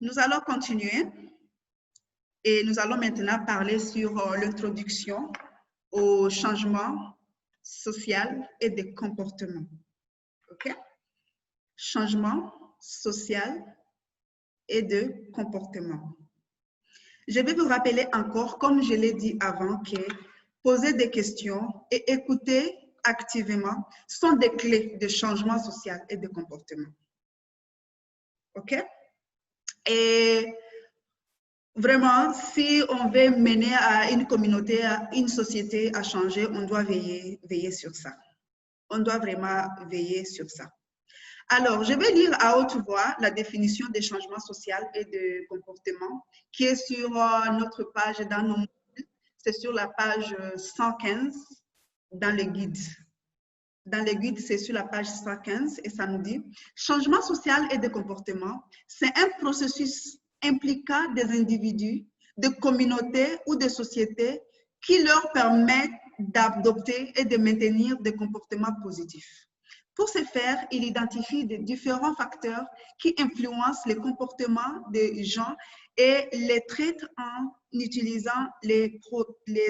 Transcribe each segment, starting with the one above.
Nous allons continuer et nous allons maintenant parler sur l'introduction au changement social et des comportements. OK? Changement social et de comportement. Je vais vous rappeler encore, comme je l'ai dit avant, que poser des questions et écouter activement sont des clés de changement social et de comportement. OK? Et vraiment, si on veut mener à une communauté, à une société à changer, on doit veiller sur ça. On doit vraiment veiller sur ça. Alors, je vais lire à haute voix la définition des changements sociaux et de comportement qui est sur notre page dans nos modules. C'est sur la page 115 dans le guide. Dans le guide, c'est sur la page 115 et ça nous dit « Changement social et de comportement, c'est un processus impliquant des individus, de communautés ou de sociétés qui leur permettent d'adopter et de maintenir des comportements positifs. Pour ce faire, il identifie des différents facteurs qui influencent les comportements des gens et les traite en utilisant les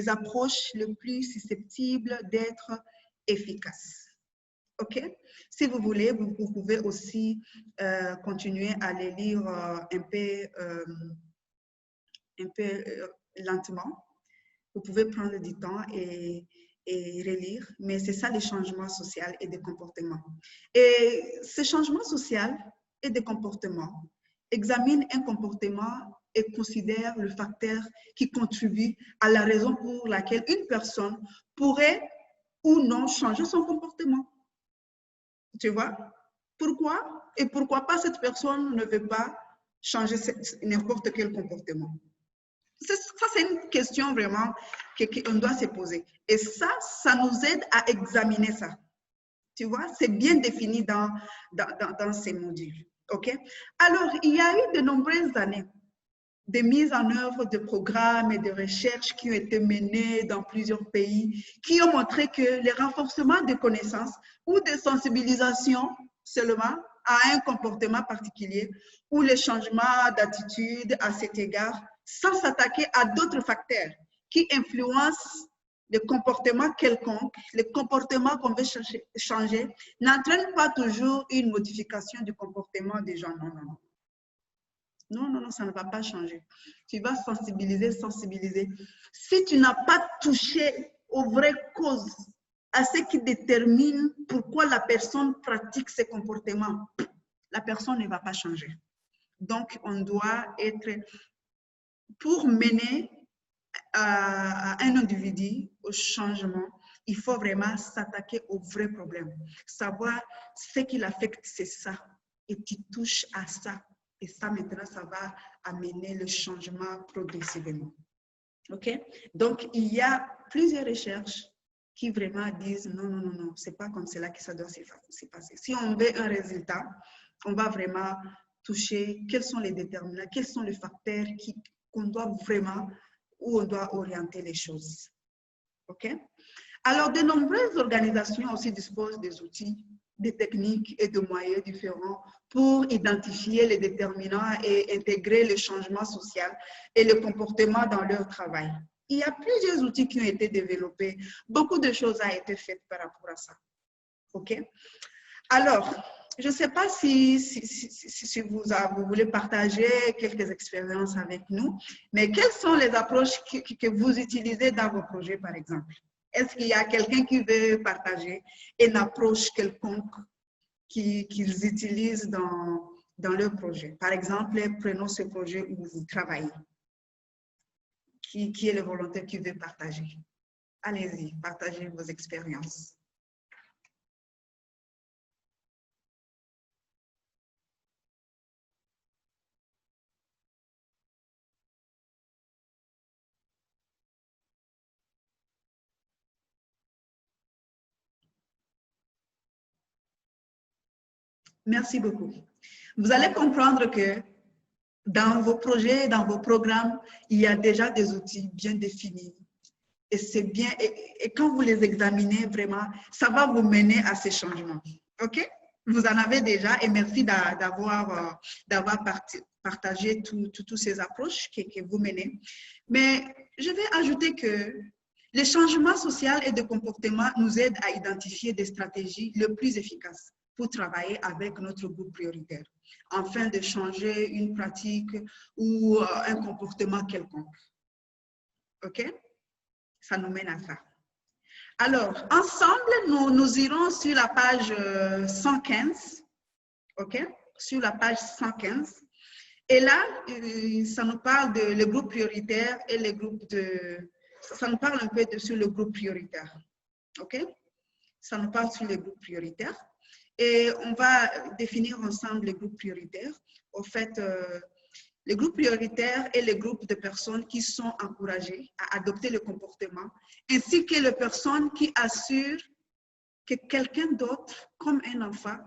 approches les plus susceptibles d'être efficaces. » OK? Si vous voulez, vous pouvez aussi continuer à les lire un peu lentement. Vous pouvez prendre du temps et relire, mais c'est ça les changements sociaux et de comportement. Et ces changements sociaux et de comportement examinent un comportement et considèrent le facteur qui contribue à la raison pour laquelle une personne pourrait ou non changer son comportement. Tu vois? Pourquoi? Et pourquoi pas cette personne ne veut pas changer n'importe quel comportement? Ça, c'est une question vraiment qu'on doit se poser. Et ça nous aide à examiner ça. Tu vois, c'est bien défini dans ces modules. OK? Alors, il y a eu de nombreuses années de mise en œuvre de programmes et de recherches qui ont été menés dans plusieurs pays, qui ont montré que le renforcement de connaissances ou de sensibilisation seulement à un comportement particulier ou le changement d'attitude à cet égard, sans s'attaquer à d'autres facteurs qui influencent le comportement quelconque, le comportement qu'on veut changer, n'entraîne pas toujours une modification du comportement des gens. Non, non, non. Non, non, non, ça ne va pas changer. Tu vas sensibiliser. Si tu n'as pas touché aux vraies causes, à ce qui détermine pourquoi la personne pratique ces comportements, la personne ne va pas changer. Donc, on doit être, pour mener à un individu au changement, il faut vraiment s'attaquer aux vrais problèmes. Savoir ce qui l'affecte, c'est ça. Et tu touches à ça. Et ça, maintenant, ça va amener le changement progressivement. OK? Donc, il y a plusieurs recherches qui vraiment disent non, non, non, non, c'est pas comme cela que ça doit se passer. Si on veut un résultat, on va vraiment toucher quels sont les déterminants, quels sont les facteurs qu'on doit vraiment, où on doit orienter les choses. OK? Alors, de nombreuses organisations aussi disposent des outils, des techniques et de moyens différents pour identifier les déterminants et intégrer le changement social et le comportement dans leur travail. Il y a plusieurs outils qui ont été développés. Beaucoup de choses ont été faites par rapport à ça. OK? Alors, je ne sais pas si vous voulez partager quelques expériences avec nous, mais quelles sont les approches que vous utilisez dans vos projets, par exemple? Est-ce qu'il y a quelqu'un qui veut partager une approche quelconque qu'ils utilisent dans leur projet? Par exemple, prenons ce projet où vous travaillez. Qui est le volontaire qui veut partager? Allez-y, partagez vos expériences. Merci beaucoup. Vous allez comprendre que dans vos projets, dans vos programmes, il y a déjà des outils bien définis. Et c'est bien, et quand vous les examinez, vraiment, ça va vous mener à ces changements. OK? Vous en avez déjà et merci d'avoir partagé toutes ces approches que vous menez. Mais je vais ajouter que les changements sociaux et de comportement nous aident à identifier des stratégies les plus efficaces pour travailler avec notre groupe prioritaire, afin de changer une pratique ou un comportement quelconque. OK? Ça nous mène à ça. Alors, ensemble, nous irons sur la page 115, OK? Sur la page 115. Et là, ça nous parle de les groupes prioritaires et les groupes de... Ça nous parle un peu sur le groupe prioritaire, OK? Ça nous parle sur les groupes prioritaires. Et on va définir ensemble les groupes prioritaires. Au fait, les groupes prioritaires et les groupes de personnes qui sont encouragées à adopter le comportement, ainsi que les personnes qui assurent que quelqu'un d'autre, comme un enfant,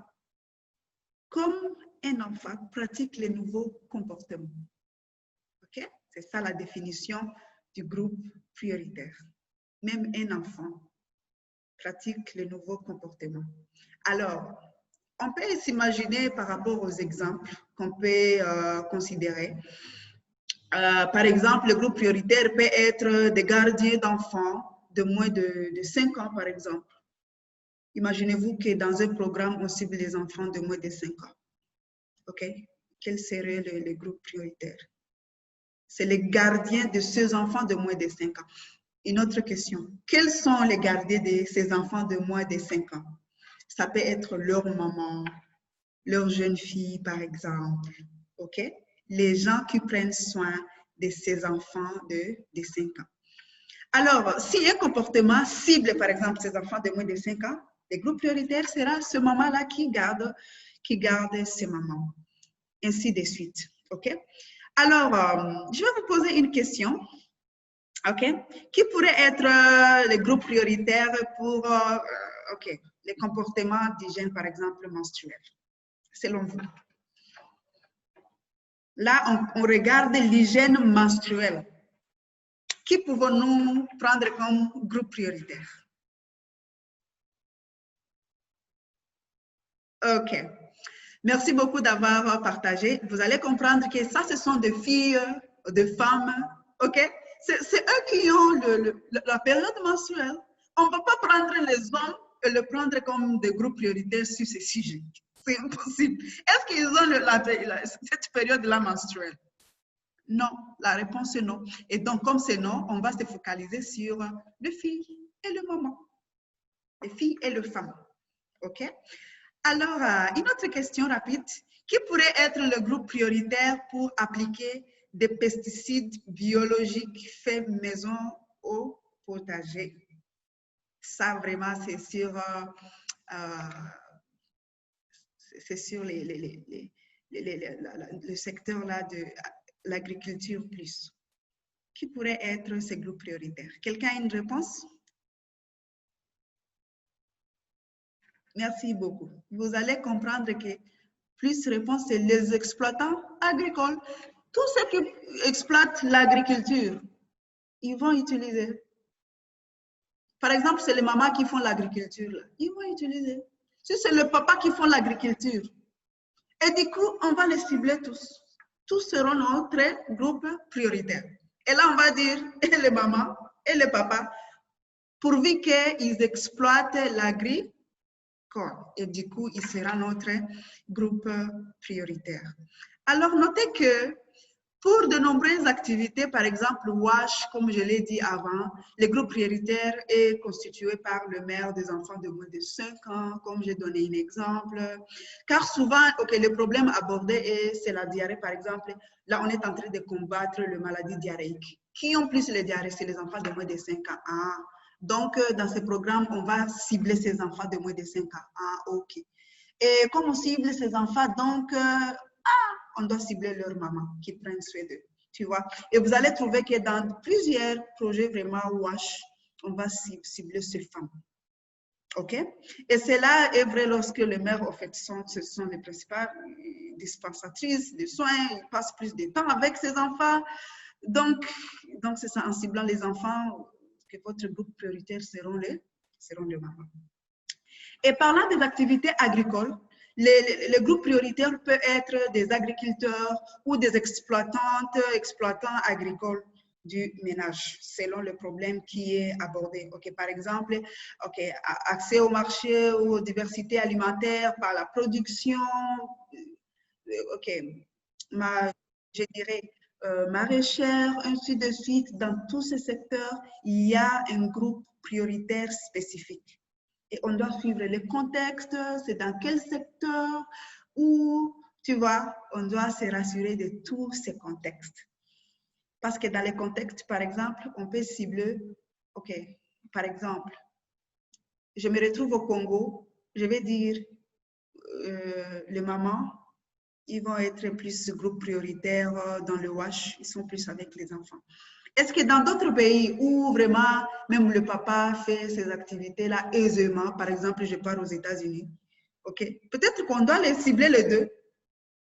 pratique les nouveaux comportements. OK? C'est ça la définition du groupe prioritaire. Même un enfant pratique les nouveaux comportements. Alors, on peut s'imaginer par rapport aux exemples qu'on peut considérer. Par exemple, le groupe prioritaire peut être des gardiens d'enfants de moins de 5 ans, par exemple. Imaginez-vous que dans un programme, on cible les enfants de moins de 5 ans. OK? Quel serait le groupe prioritaire? C'est les gardiens de ces enfants de moins de 5 ans. Une autre question. Quels sont les gardiens de ces enfants de moins de 5 ans? Ça peut être leur maman, leur jeune fille, par exemple. OK? Les gens qui prennent soin de ces enfants de 5 ans. Alors, si un comportement cible, par exemple, ces enfants de moins de 5 ans, le groupe prioritaire sera ce maman-là qui garde ses mamans. Ainsi de suite. OK? Alors, je vais vous poser une question. OK? Qui pourrait être le groupe prioritaire pour OK, les comportements d'hygiène, par exemple, menstruels, selon vous? Là, on regarde l'hygiène menstruelle. Qui pouvons-nous prendre comme groupe prioritaire? OK. Merci beaucoup d'avoir partagé. Vous allez comprendre que ça, ce sont des filles, des femmes. OK? C'est eux qui ont la période menstruelle. On ne peut pas prendre les hommes et le prendre comme des groupes prioritaires sur ces sujets. C'est impossible. Est-ce qu'ils ont cette période-là menstruelle? Non, la réponse est non. Et donc, comme c'est non, on va se focaliser sur les filles et le moment. Les filles et les femmes. OK? Alors, une autre question rapide. Qui pourrait être le groupe prioritaire pour appliquer des pesticides biologiques faits maison au potager? Ça, vraiment, c'est sur le secteur là de l'agriculture plus. Qui pourrait être ce groupe prioritaire? Quelqu'un a une réponse? Merci beaucoup. Vous allez comprendre que plus réponse, c'est les exploitants agricoles. Tous ceux qui exploitent l'agriculture, ils vont utiliser. Par exemple, c'est les mamans qui font l'agriculture. Ils vont utiliser. Si c'est le papa qui font l'agriculture. Et du coup, on va les cibler tous. Tous seront notre groupe prioritaire. Et là, on va dire, et les mamans, et les papas, pourvu qu'ils exploitent l'agriculture. Et du coup, il sera notre groupe prioritaire. Alors, notez que pour de nombreuses activités, par exemple, WASH, comme je l'ai dit avant, le groupe prioritaire est constitué par le maire des enfants de moins de 5 ans, comme j'ai donné un exemple. Car souvent, le problème abordé, c'est la diarrhée, par exemple. Là, on est en train de combattre la maladie diarrhéique. Qui ont plus les diarrhées? C'est les enfants de moins de 5 ans. Ah. Donc, dans ce programme, on va cibler ces enfants de moins de 5 ans. Ah, OK. Et comme on cible ces enfants, donc, on doit cibler leur maman qui prennent soin d'eux, tu vois. Et vous allez trouver que dans plusieurs projets vraiment WASH, on va cibler ces femmes. OK? Et cela est vrai lorsque les mères, en fait, ce sont les principales dispensatrices de soins, ils passent plus de temps avec ces enfants. Donc c'est ça, en ciblant les enfants, que votre groupe prioritaire seront les mamans. Et parlant des activités agricoles, Les groupes prioritaires peuvent être des agriculteurs ou des exploitants agricoles du ménage, selon le problème qui est abordé. Okay, par exemple, accès au marché, aux diversités alimentaires par la production, je dirais maraîchère, ainsi de suite. Dans tous ces secteurs, il y a un groupe prioritaire spécifique. Et on doit suivre le contexte, c'est dans quel secteur, où, tu vois, on doit se rassurer de tous ces contextes. Parce que dans les contextes, par exemple, on peut cibler, OK, par exemple, je me retrouve au Congo, je vais dire, les mamans, ils vont être plus groupe prioritaire dans le WASH, ils sont plus avec les enfants. Est-ce que dans d'autres pays où vraiment, même le papa fait ces activités-là aisément, par exemple, je pars aux États-Unis, OK? Peut-être qu'on doit les cibler les deux,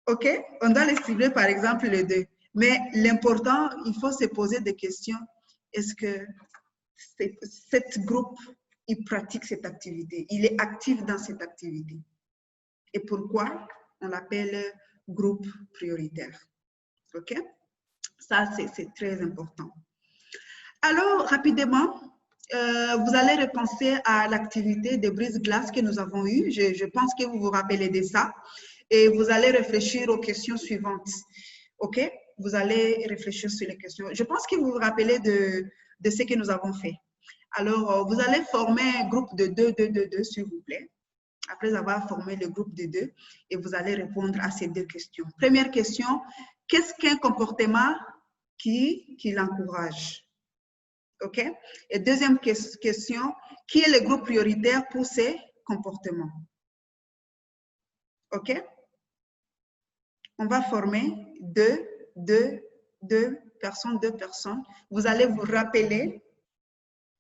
OK? On doit les cibler, par exemple, les deux. Mais l'important, il faut se poser des questions. Est-ce que cet groupe, il pratique cette activité? Il est actif dans cette activité? Et pourquoi on l'appelle groupe prioritaire? OK? Ça, c'est très important. Alors, rapidement, vous allez repenser à l'activité de brise-glace que nous avons eue. Je pense que vous vous rappelez de ça. Et vous allez réfléchir aux questions suivantes. OK? Vous allez réfléchir sur les questions. Je pense que vous vous rappelez de ce que nous avons fait. Alors, vous allez former un groupe de 2, s'il vous plaît. Après avoir formé le groupe de 2, et vous allez répondre à ces 2 questions. Première question, qu'est-ce qu'un comportement qui l'encourage? OK? Et deuxième question, qui est le groupe prioritaire pour ces comportements? OK? On va former deux personnes. Vous allez vous rappeler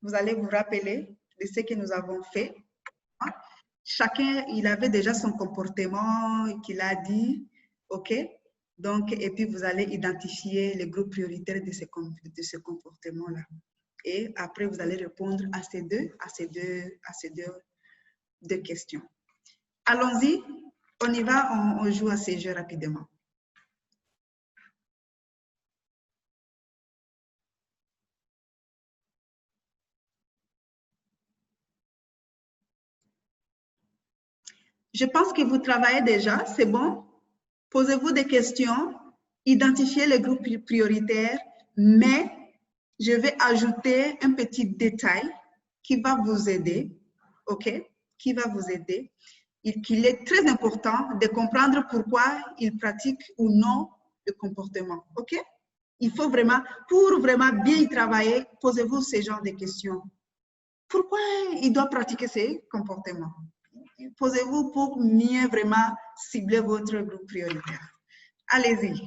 de ce que nous avons fait. Chacun, il avait déjà son comportement qu'il a dit, OK? Donc, et puis vous allez identifier les groupes prioritaires de ce comportement-là. Et après, vous allez répondre à ces deux questions. Allons-y, on y va, on joue à ces jeux rapidement. Je pense que vous travaillez déjà, c'est bon. Posez-vous des questions, identifiez les groupes prioritaires, mais je vais ajouter un petit détail qui va vous aider, OK? Qui va vous aider. Il est très important de comprendre pourquoi il pratique ou non le comportement, OK? Il faut vraiment, pour vraiment bien y travailler, posez-vous ce genre de questions. Pourquoi il doit pratiquer ces comportements? Posez-vous pour mieux vraiment cibler votre groupe prioritaire. Allez-y.